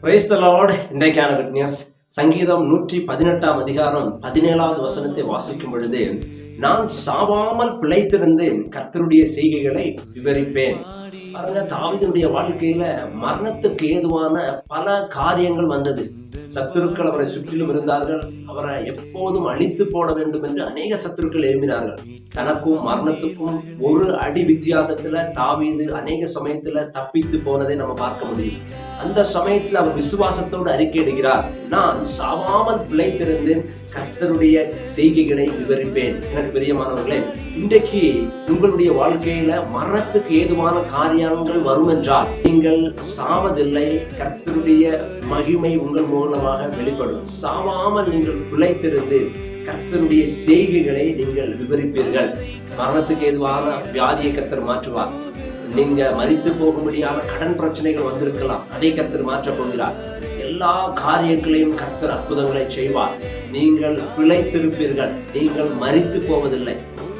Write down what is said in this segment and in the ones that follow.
Praise the Lord. இன்றைக்கான good news சங்கீதம் 118 அதிகாரம் 17வது வசனத்தை வாசிக்கும் பொழுது, நான் சாவாமல் பிழைத்திருந்தேன், கர்த்தருடைய செய்கைகளை விவரிப்பேன். பாருங்க, தாவீதுடைய வாழ்க்கையில மரணத்துக்கு ஏதுவான பல காரியங்கள் வந்தது. சத்துருக்கள் அவரை சுற்றிலும் இருந்தார்கள். அவரை எப்போதும் அழித்து போட வேண்டும் என்று அநேக சத்துருக்கள் எழுப்பினார்கள். தனக்கும் மரணத்துக்கும் ஒரு அடி வித்தியாசத்துல தாவீது அநேக சமயத்துல தப்பித்து போனதை நம்ம பார்க்க முடியும். அந்த சமயத்துல அவர் விசுவாசத்தோடு அறிக்கையிடுகிறார், நான் சாவாமல் பிழைத்திருந்தேன், கர்த்தருடைய செய்கைகளை விவரிப்பேன். எனக்கு பிரியமானவர்களே, இன்றைக்கு உங்களுடைய வாழ்க்கையில மரணத்துக்கு ஏதுவான காரியங்கள் வரும் என்றால் நீங்கள் சாவதில்லை, கர்த்தருடைய மகிமை உங்கள் மூலமாக வெளிப்படும். சாவாமல் நீங்கள் பிழைத்திருந்து கர்த்தருடைய செய்கைகளை நீங்கள் விவரிப்பீர்கள். மரணத்துக்கு ஏதுவான வியாதியை கர்த்தர் மாற்றுவார். நீங்க மரித்து போகும்படியான கடன் பிரச்சனைகள் வந்திருக்கலாம், அதை கர்த்தர் மாற்றப் போகிறார். எல்லா காரியங்களையும் கர்த்தர் அற்புதங்களை செய்வார். நீங்கள் பிழைத்திருப்பீர்கள், நீங்கள் மரித்து போவதில்லை.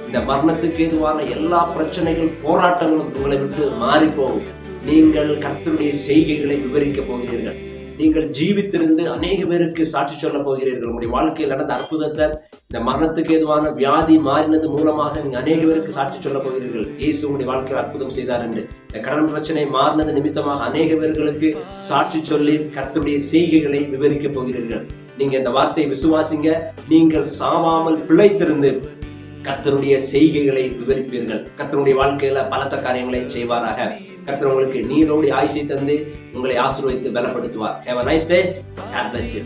இந்த மரணத்துக்கு ஏதுவான எல்லா பிரச்சனைகள், போராட்டங்களும் உங்களை விட்டு மாறி போகும். நீங்கள் கர்த்தருடைய செய்கைகளை விவரிக்க போகிறீர்கள். நீங்கள் ஜீவித்திருந்து அநேக பேருக்கு சாட்சி சொல்ல போகிறீர்கள். உங்களுடைய வாழ்க்கையில் நடந்த அற்புதத்தை, இந்த மரணத்துக்கு ஏதுவான வியாதி மாறினது மூலமாக நீங்க அநேக பேருக்கு சாட்சி சொல்ல போகிறீர்கள். இயேசு உங்களுடைய வாழ்க்கையில் அற்புதம் செய்தார் என்று. இந்த கடன் பிரச்சனை மாறினது நிமித்தமாக அநேக பேர்களுக்கு சாட்சி சொல்லி கர்த்தருடைய செய்கைகளை விவரிக்க போகிறீர்கள். நீங்க இந்த வார்த்தையை விசுவாசிங்க. நீங்கள் சாவாமல் பிழைத்திருந்து கர்த்தருடைய செய்கைகளை விவரிப்பீர்கள். கர்த்தருடைய வாழ்க்கையில பலத்த காரியங்களை செய்வாராக. கர்த்தர் உங்களுக்கு நீரோடு ஆயுசை தந்து உங்களை ஆசீர்வதித்து பலப்படுத்துவார். Have a nice day. God bless you.